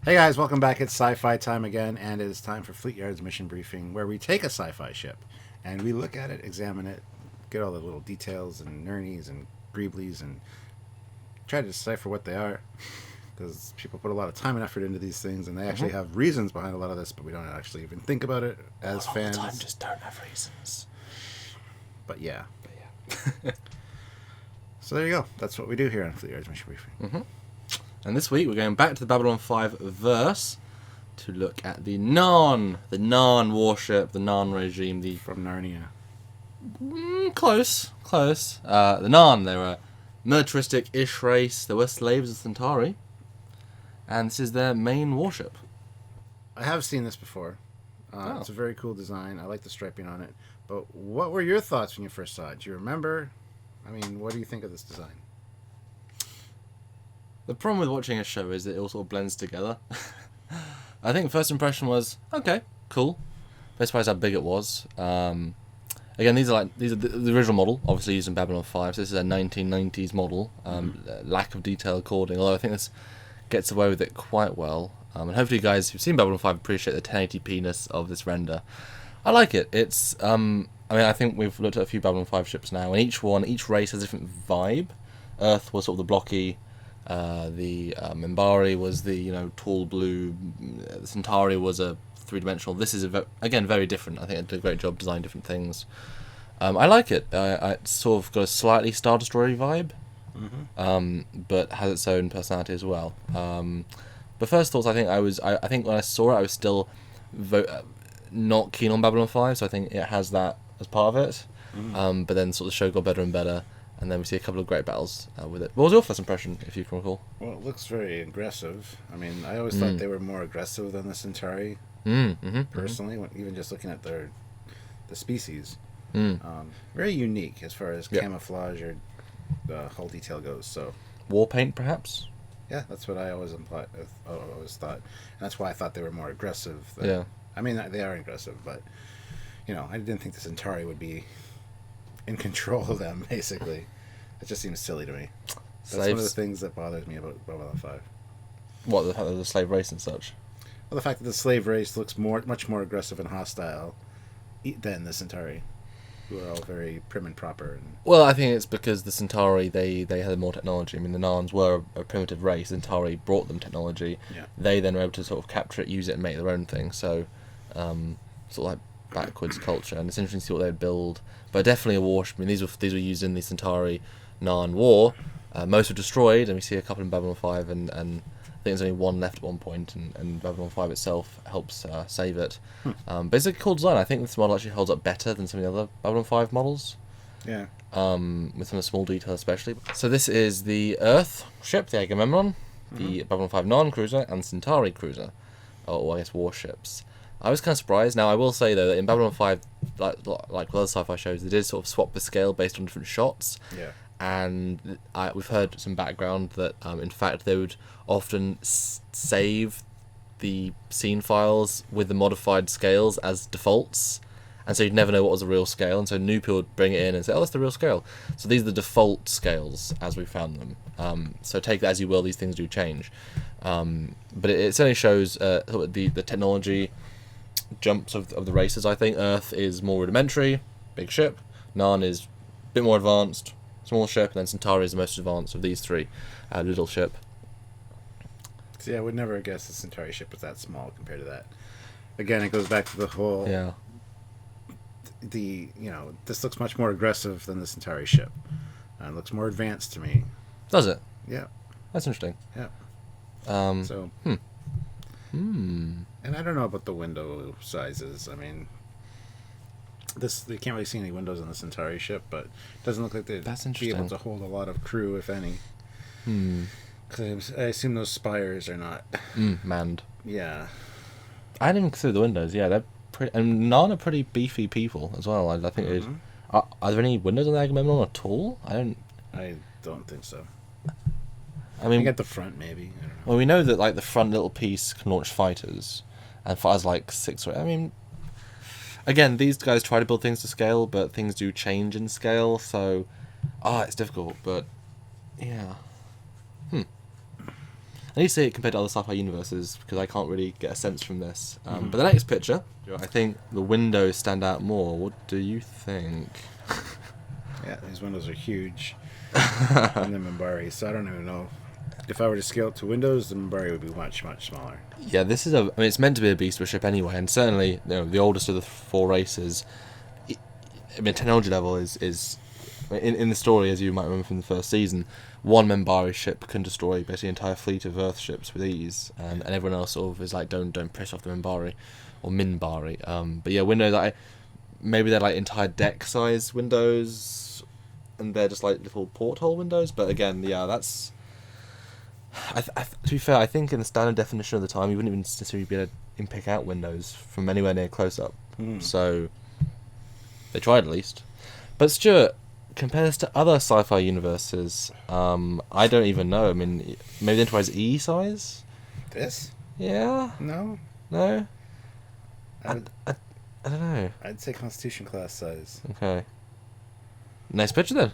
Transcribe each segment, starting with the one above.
Hey guys, welcome back. It's sci-fi time again, and it is time for Fleetyards mission briefing, where we take a sci-fi ship and we look at it, examine it, get all the little details and nernies and greeblies, and try to decipher what they are. Because people put a lot of time and effort into these things, and they actually have reasons behind a lot of this, but we don't actually even think about it as fans. All the time, just don't have reasons. But yeah. So there you go. That's what we do here on Fleetyards mission briefing. And this week we're going back to the Babylon 5 verse to look at the Narn warship, the Narn regime, the From Narnia. close. The Narn, they're a militaristic-ish race. They were slaves of Centauri, and this is their main warship. I have seen this before. It's a very cool design. I like the striping on it. But what were your thoughts when you first saw it? Do you remember? I mean, what do you think of this design? The problem with watching a show is that it all sort of blends together. I think first impression was, okay, cool. Best surprised how big it was. Again, these are the original model, obviously used in Babylon 5. So this is a 1990s model. Lack of detail according, although I think this gets away with it quite well. And hopefully you guys who've seen Babylon 5 appreciate the 1080p-ness of this render. I like it. It's, I think we've looked at a few Babylon 5 ships now, and each race has a different vibe. Earth was sort of the blocky. The Minbari was the tall blue. The Centauri was a three-dimensional. This is again very different. I think it did a great job designing different things. I like it. It's sort of got a slightly Star Destroyer vibe, but has its own personality as well. But first thoughts, I think when I saw it, I was still not keen on Babylon 5, so I think it has that as part of it. But then sort of the show got better and better. And then we see a couple of great battles with it. What was your first impression, if you can recall? Well, it looks very aggressive. I mean, I always thought they were more aggressive than the Centauri, personally, even just looking at the species. Very unique as far as camouflage or hull detail goes. So War paint, perhaps? Yeah, that's what I always always thought. And that's why I thought they were more aggressive. I mean, they are aggressive, but, I didn't think the Centauri would be in control of them, basically. It just seems silly to me. That's one of the things that bothers me about Babylon 5. What, the fact that the slave race and such? Well, the fact that the slave race looks much more aggressive and hostile than the Centauri, who are all very prim and proper. Well, I think it's because the Centauri, they had more technology. I mean, the Narns were a primitive race. The Centauri brought them technology. Yeah. They then were able to sort of capture it, use it, and make their own thing. So, sort of like backwards culture. And it's interesting to see what they'd build. But definitely a warship. I mean, these were used in the Centauri Narn War. Most were destroyed, and we see a couple in Babylon 5, and I think there's only one left at one point, and Babylon 5 itself helps save it. But it's a cool design. I think this model actually holds up better than some of the other Babylon 5 models. Yeah. With some small details especially. So this is the Earth ship, the Agamemnon, the Babylon 5 Narn cruiser, and Centauri cruiser, or I guess warships. I was kind of surprised. Now, I will say, though, that in Babylon 5, like with other sci-fi shows, they did sort of swap the scale based on different shots. Yeah. And we've heard some background that, in fact, they would often save the scene files with the modified scales as defaults. And so you'd never know what was the real scale. And so new people would bring it in and say, oh, that's the real scale. So these are the default scales as we found them. So take that as you will. These things do change. But it certainly shows the technology jumps of the races. I think Earth is more rudimentary, big ship. Narn is a bit more advanced, small ship, and then Centauri is the most advanced of these three, little ship. See, I would never guess the Centauri ship was that small compared to that. Again, it goes back to the whole. Yeah. This looks much more aggressive than the Centauri ship. It looks more advanced to me. Does it? Yeah. That's interesting. Yeah. So. And I don't know about the window sizes. I mean, you can't really see any windows on the Centauri ship, but it doesn't look like they'd be able to hold a lot of crew, if any. Because I assume those spires are not manned. Yeah. I didn't even consider the windows. Yeah, they're pretty, and Narn are pretty beefy people as well. I think are there any windows on the Agamemnon at all? I don't think so. I mean, at the front, maybe. I don't know. Well, we know that the front little piece can launch fighters, and fighters 6 or 8. I mean, again, these guys try to build things to scale, but things do change in scale, so it's difficult. But yeah, I need to see it compared to other sci-fi universes because I can't really get a sense from this. But the next picture, I think the windows stand out more. What do you think? Yeah, these windows are huge. And the Minbari, so I don't even know. If I were to scale it to windows, the Minbari would be much, much smaller. Yeah, this is I mean, it's meant to be a beast of a ship anyway, and certainly, the oldest of the 4 races. I mean, technology level is in the story, as you might remember from the first season, one Minbari ship can destroy basically an entire fleet of Earth ships with ease, and everyone else sort of is like, don't piss off the Minbari or Minbari. But yeah, windows, maybe they're like entire deck size windows, and they're just like little porthole windows. But again, yeah, that's. To be fair, I think in the standard definition of the time, you wouldn't even necessarily be able to pick out windows from anywhere near close up. So they tried at least. But Stuart, compare this to other sci-fi universes. I don't even know. I mean, maybe the Enterprise E size. This? Yeah. No. No. I don't know. I'd say Constitution class size. Okay. Nice picture then.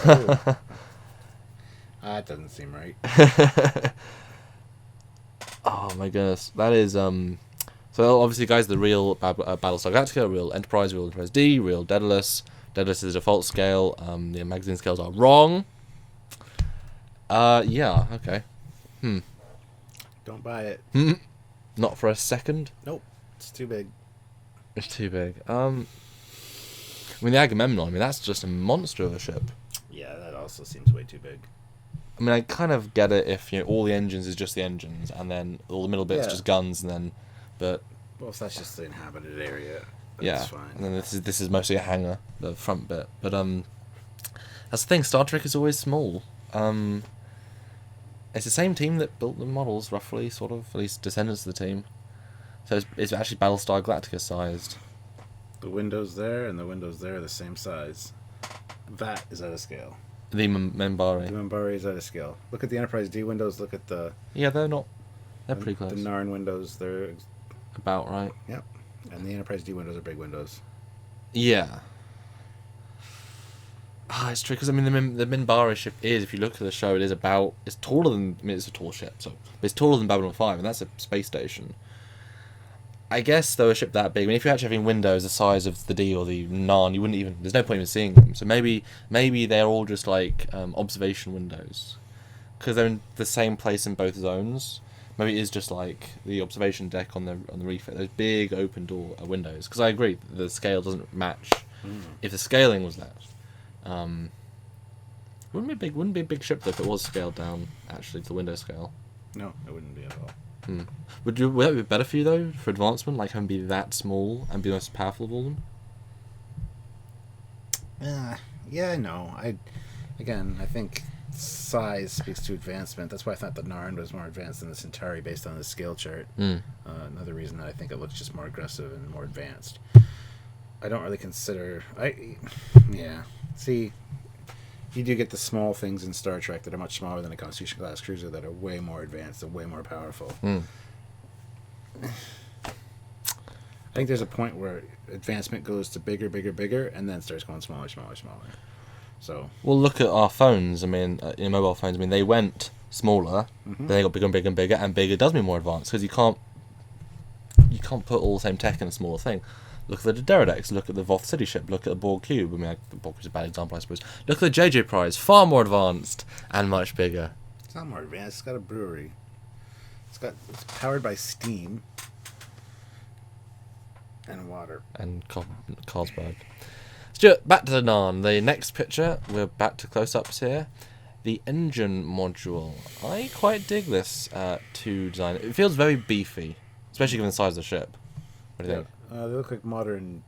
Oh. That doesn't seem right. Oh my goodness, that is So obviously, guys, the real Battlestar Galactica, real Enterprise D, real Daedalus. Daedalus is a default scale. The magazine scales are wrong. Yeah, okay. Don't buy it. Not for a second. Nope, it's too big. It's too big. I mean, the Agamemnon. I mean, that's just a monster of a ship. Yeah, that also seems way too big. I mean, I kind of get it if all the engines is just the engines, and then all the middle bits just guns, and then, but well, if that's just the inhabited area, that's fine. And then this is mostly a hangar, the front bit. But that's the thing. Star Trek is always small. It's the same team that built the models, roughly, sort of, at least descendants of the team. So it's actually Battlestar Galactica sized. The windows there and the windows there are the same size. That is out of scale. The Minbari. The Minbari is out of scale. Look at the Enterprise D windows. Look at the... Yeah, they're not... They're pretty close. The Narn windows, they're... About right. Yep. And the Enterprise D windows are big windows. Yeah. It's true, because I mean, the Minbari ship is, if you look at the show, it's taller than... I mean, it's a tall ship, but it's taller than Babylon 5, and that's a space station. I guess, though, a ship that big, I mean, if you're actually having windows the size of the D or the Narn, you wouldn't even... There's no point in seeing them. So maybe they're all just, like, observation windows. Because they're in the same place in both zones. Maybe it is just, like, the observation deck on the reef. Those big open door windows. Because I agree, the scale doesn't match. If the scaling was that. Wouldn't be a big ship, though, if it was scaled down, actually, to the window scale. No, it wouldn't be at all. Would that be better for you, though, for advancement, like having be that small and be the most powerful of all them? Yeah, no. I think size speaks to advancement. That's why I thought the Narn was more advanced than the Centauri based on the scale chart. Another reason that I think it looks just more aggressive and more advanced. I don't really consider... See... You do get the small things in Star Trek that are much smaller than a Constitution class cruiser that are way more advanced and way more powerful. I think there's a point where advancement goes to bigger, and then starts going smaller. So. Well, look at our phones. I mean, in mobile phones, I mean, they went smaller, then they got bigger and bigger, and bigger does mean more advanced because you can't put all the same tech in a smaller thing. Look at the Deredex, look at the Voth City ship, look at the Borg Cube. I mean, the Borg Cube is a bad example, I suppose. Look at the JJ Prize, far more advanced and much bigger. It's not more advanced, it's got a brewery. It's powered by steam and water. And Carlsberg. Stuart, back to the Narn. The next picture, we're back to close-ups here. The engine module. I quite dig this design. It feels very beefy, especially given the size of the ship. What do you think? They look like modern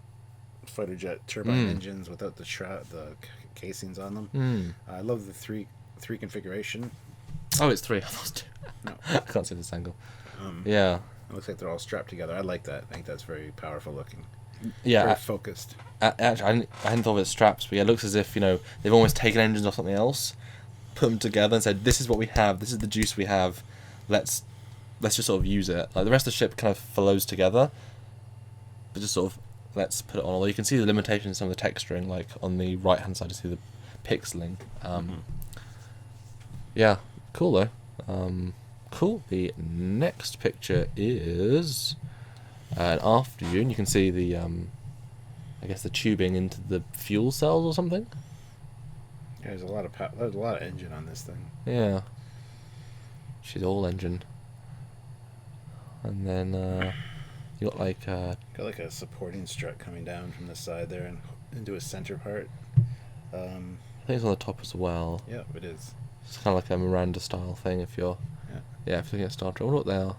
fighter jet turbine engines without the casings on them. I love the three configuration. Oh, it's 3. I thought 2. No. I can't see this angle. Yeah. It looks like they're all strapped together. I like that. I think that's very powerful looking. Yeah. Very focused. Actually, I hadn't thought of it as straps, but yeah, it looks as if, they've almost taken engines off something else, put them together and said, this is what we have, this is the juice we have, let's just sort of use it. Like, the rest of the ship kind of flows together, but just sort of, let's put it on. Although you can see the limitations of some of the texturing, like on the right hand side, you see the pixeling. Yeah, cool though. Cool. The next picture is an after view, and you can see the, I guess the tubing into the fuel cells or something. Yeah, there's a lot of engine on this thing. Yeah. She's all engine. And then you got like got like a supporting strut coming down from the side there and into a center part. I think it's on the top as well. Yeah, it is. It's kind of like a Miranda style thing if you're if you're looking at Star Trek. I wonder what they are.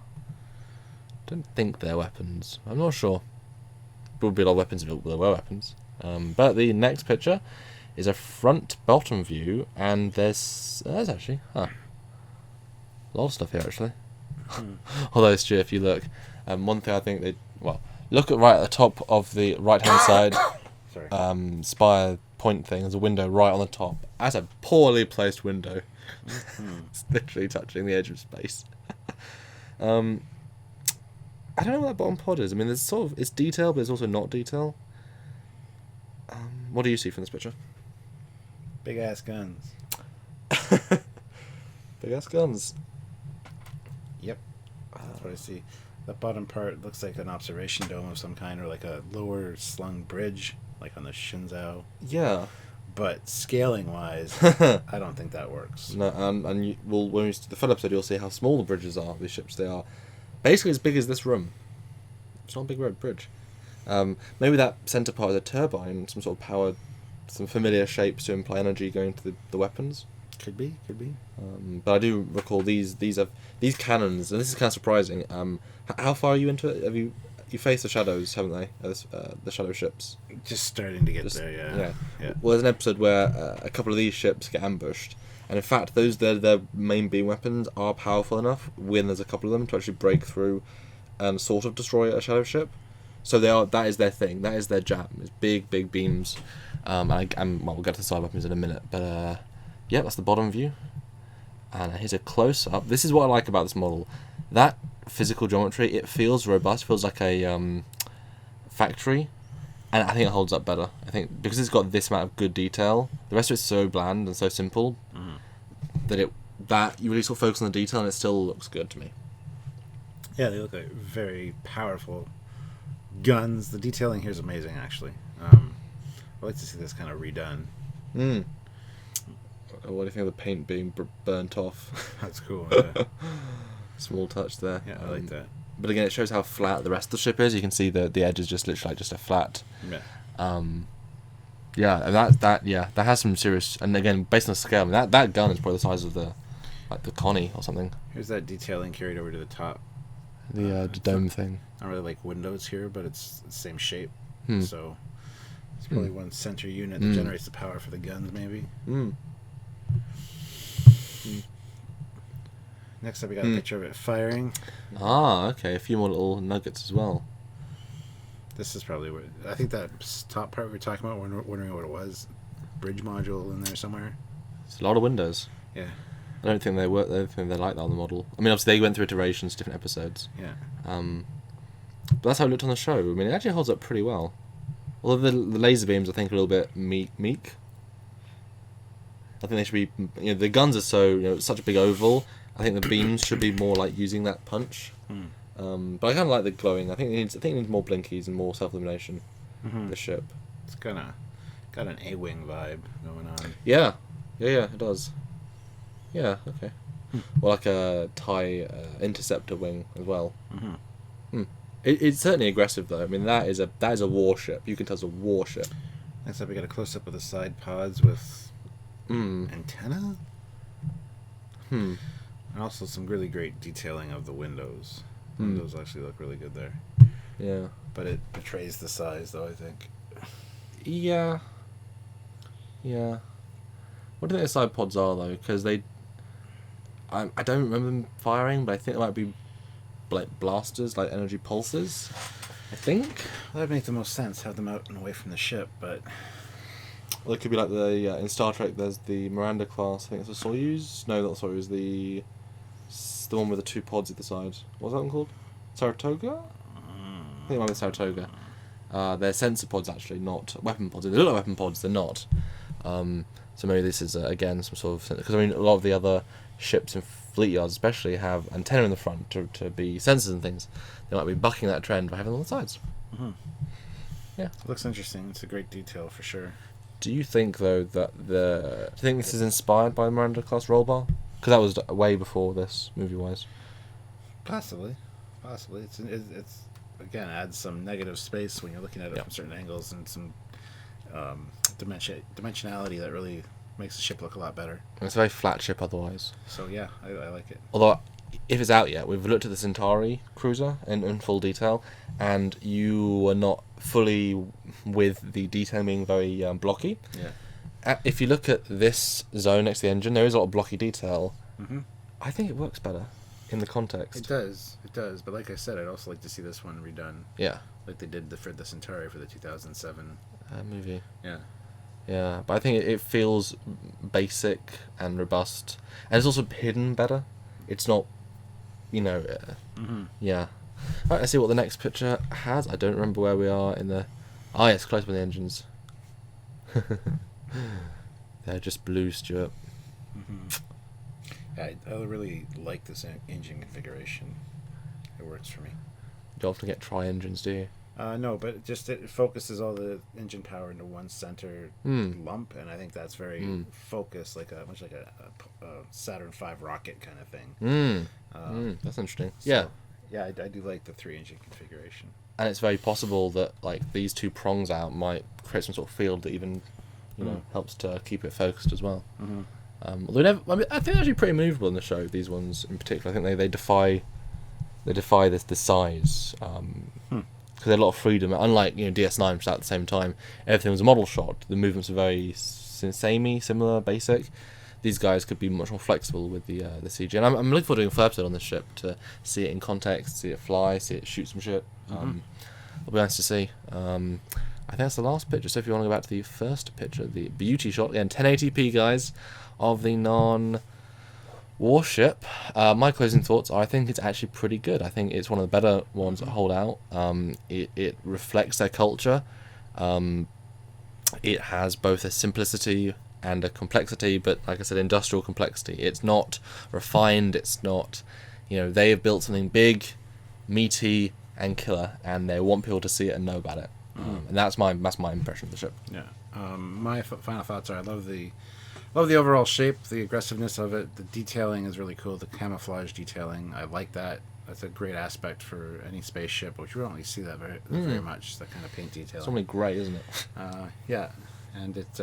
Don't think they're weapons. I'm not sure. There would be a lot of weapons if there were weapons. But the next picture is a front bottom view, and there's actually a lot of stuff here actually. Although Stu, if you look, one thing I think look at right at the top of the right hand side. Sorry. Spire point thing. There's a window right on the top. That's a poorly placed window. It's literally touching the edge of space. I don't know what that bottom pod is. I mean, there's it's detail, but it's also not detail. What do you see from this picture? Big ass guns. Big ass guns. Yep. That's what I see. That bottom part looks like an observation dome of some kind, or like a lower slung bridge, like on the Shinzao. Yeah. But scaling wise, I don't think that works. No, and when we see the full episode, you'll see how small the bridges are. These ships, they are basically as big as this room. It's not a big red bridge. Maybe that center part is a turbine, some sort of power, some familiar shapes to imply energy going to the weapons. Could be. But I do recall these cannons, and this is kind of surprising. How far are you into it? Have you faced the shadows, haven't they? The shadow ships. Just starting to get there, yeah. Well, there's an episode where a couple of these ships get ambushed, and in fact, their main beam weapons are powerful enough when there's a couple of them to actually break through and sort of destroy a shadow ship. So that is their thing. That is their jam. It's big beams. We'll get to the side weapons in a minute, but yeah, that's the bottom view. And here's a close up. This is what I like about this model. That physical geometry, it feels robust. Feels like a factory, and I think it holds up better. I think because it's got this amount of good detail, the rest of it's so bland and so simple that you really sort of focus on the detail, and it still looks good to me. Yeah, they look like very powerful guns. The detailing here is amazing, actually. I'd like to see this kind of redone. What do you think of the paint being burnt off? That's cool. Yeah. Small touch there. Yeah, I like that. But again, it shows how flat the rest of the ship is. You can see the edge is just literally like just a flat. Yeah. Yeah, and that has some serious. And again, based on the scale, I mean, that gun is probably the size of the Connie or something. Here's that detailing carried over to the top. The dome thing. Not really like windows here, but it's the same shape. So it's probably one center unit that generates the power for the guns, maybe. Next up, we got a picture of it firing. Okay. A few more little nuggets as well. This is probably what I think that top part we were talking about. Wondering what it was. Bridge module in there somewhere. It's a lot of windows. Yeah. I don't think they work. I don't think they're like that on the model. I mean, obviously they went through iterations, different episodes. Yeah. But that's how it looked on the show. I mean, it actually holds up pretty well. Although the laser beams, I think, are a little bit meek. I think they should be. The guns are so such a big oval. I think the beams should be more like using that punch. But I kind of like the glowing. I think it needs more blinkies and more self-illumination. The ship. It's got an A-wing vibe going on. Yeah, it does. Yeah, okay. Or like a TIE interceptor wing as well. It's certainly aggressive though. I mean, that is a warship. You can tell it's a warship. Next up, we got a close-up of the side pods with antenna. And also some really great detailing of the windows. Windows actually look really good there. Yeah. But it betrays the size, though, I think. Yeah. What do you think the side pods are, though? Because I don't remember them firing, but I think it might be like blasters, like energy pulses. I think. Well, that'd make the most sense. Have them out and away from the ship, but... Well, it could be like in Star Trek, there's the Miranda class. I think it's a Soyuz. No, not Soyuz. The one with the two pods either side. What's that one called? Saratoga? I think it might be Saratoga. They're sensor pods, actually, not weapon pods. They look like weapon pods, they're not. So maybe this is, again, some sort of... Because, I mean, a lot of the other ships in Fleetyards especially have antenna in the front to be sensors and things. They might be bucking that trend by having them on the sides. Mm-hmm. Yeah, it looks interesting. It's a great detail for sure. Do you think though that do you think this is inspired by the Miranda class roll bar? Because that was way before this, movie wise. Possibly. It's again adds some negative space when you're looking at it from certain angles, and some dimensionality that really makes the ship look a lot better. And it's a very flat ship otherwise. So yeah, I like it. Although, if it's out yet, we've looked at the Centauri cruiser in full detail, and you are not fully with the detailing being very blocky. Yeah. If you look at this zone next to the engine, there is a lot of blocky detail. Mm-hmm. I think it works better in the context. It does. But like I said, I'd also like to see this one redone. Yeah. Like they did for the Centauri for the 2007 movie. Yeah. Yeah, but I think it feels basic and robust, and it's also hidden better. It's not, yeah. Right, let's see what the next picture has. I don't remember where we are in the. Ah, yes, close by the engines. They're just blue, Stuart. Mm-hmm. Yeah, I really like this engine configuration. It works for me. You often get tri-engines, do you? No, but it focuses all the engine power into one center lump, and I think that's very focused, much like a Saturn V rocket kind of thing. That's interesting. So, yeah, I do like the 3-engine configuration. And it's very possible that these two prongs out might create some sort of field that even, helps to keep it focused as well. Mm-hmm. Although I think they're actually pretty movable in the show. These ones in particular, I think they defy the size. Because they have a lot of freedom. Unlike DS9, which was out at the same time, everything was a model shot. The movements are very samey, similar, basic. These guys could be much more flexible with the CG. And I'm looking forward to doing a full episode on this ship to see it in context, see it fly, see it shoot some shit. It'll be nice to see. I think that's the last picture. So if you want to go back to the first picture, the beauty shot, again 1080p guys, of the Narn warship. My closing thoughts are I think it's actually pretty good. I think it's one of the better ones that hold out. It reflects their culture. It has both a simplicity and a complexity, but like I said, industrial complexity. It's not refined. It's not, they have built something big, meaty, and killer, and they want people to see it and know about it. And that's my impression of the ship. Yeah. My final thoughts are I love the overall shape, the aggressiveness of it. The detailing is really cool. The camouflage detailing, I like that. That's a great aspect for any spaceship, which we don't really see that very much. That kind of paint detailing. It's only grey, isn't it? Yeah, and it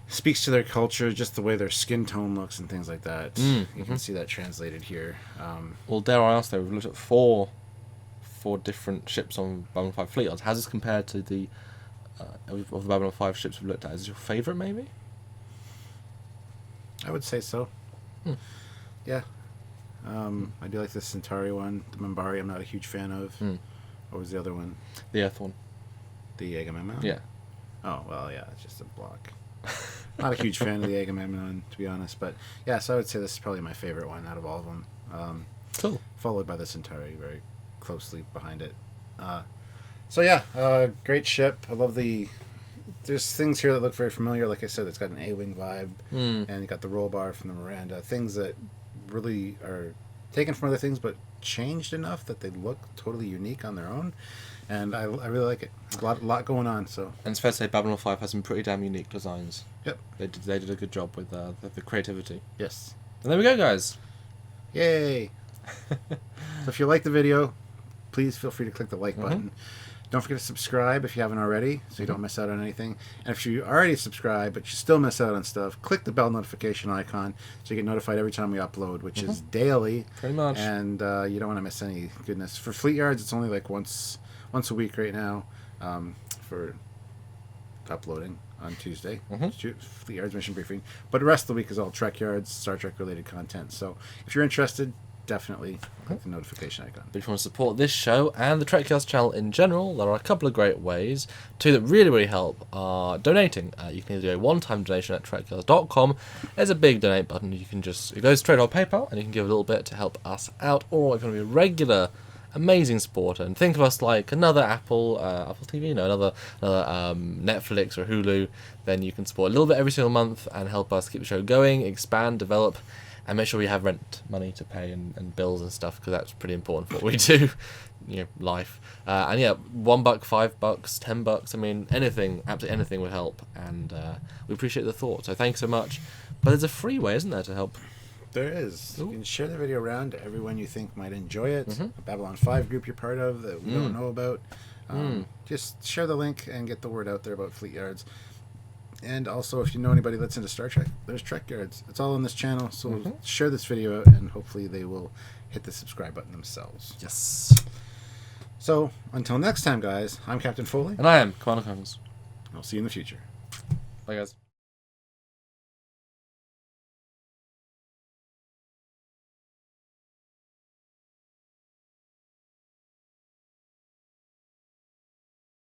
speaks to their culture, just the way their skin tone looks and things like that. You can see that translated here. Well, dare I ask though, we've looked at four different ships on Babylon 5 Fleetyards. How does this compare to the of the Babylon 5 ships we've looked at? Is this your favourite, maybe? I would say so. Yeah. I do like the Centauri one. The Minbari I'm not a huge fan of. What was the other one? The Earth one. The Agamemnon? Yeah. Oh, well, yeah, it's just a block. Not a huge fan of the Agamemnon, to be honest. But, yeah, so I would say this is probably my favorite one out of all of them. Cool. Followed by the Centauri very closely behind it. So, yeah, great ship. I love there's things here that look very familiar. Like I said, it's got an A-wing vibe, and you got the roll bar from the Miranda. Things that really are taken from other things, but changed enough that they look totally unique on their own. And I really like it. A lot going on. So. And it's fair to say Babylon 5 has some pretty damn unique designs. Yep. They did a good job with the creativity. Yes. And there we go, guys. Yay! So if you like the video, please feel free to click the like button. Don't forget to subscribe if you haven't already, so you don't miss out on anything. And if you already subscribe, but you still miss out on stuff, click the bell notification icon so you get notified every time we upload, which is daily. Pretty much. And you don't want to miss any goodness. For Fleetyards, it's only like once a week right now for uploading on Tuesday. Fleetyards Mission Briefing. But the rest of the week is all Trekyards, Star Trek related content. So if you're interested, definitely click the notification icon. But if you want to support this show and the Trekyards channel in general, there are a couple of great ways. Two that really help are donating. You can either do a one-time donation at trekyards.com. There's a big donate button. It goes straight on PayPal, and you can give a little bit to help us out. Or if you want to be a regular, amazing supporter and think of us like another Apple TV, another Netflix or Hulu, then you can support a little bit every single month and help us keep the show going, expand, develop, And make sure we have rent money to pay and bills and stuff, because that's pretty important for what we do. Life. And yeah, $1, $5, $10. I mean, anything, absolutely anything would help. And we appreciate the thought. So thanks so much. But there's a free way, isn't there, to help? There is. Ooh. You can share the video around to everyone you think might enjoy it. Mm-hmm. A Babylon 5 group you're part of that we don't know about. Just share the link and get the word out there about Fleetyards. And also, if you know anybody that's into Star Trek, there's Trekyards. It's all on this channel, so share this video out, and hopefully they will hit the subscribe button themselves. Yes. So, until next time, guys, I'm Captain Foley. And I am Commander Conkles. I'll see you in the future. Bye, guys.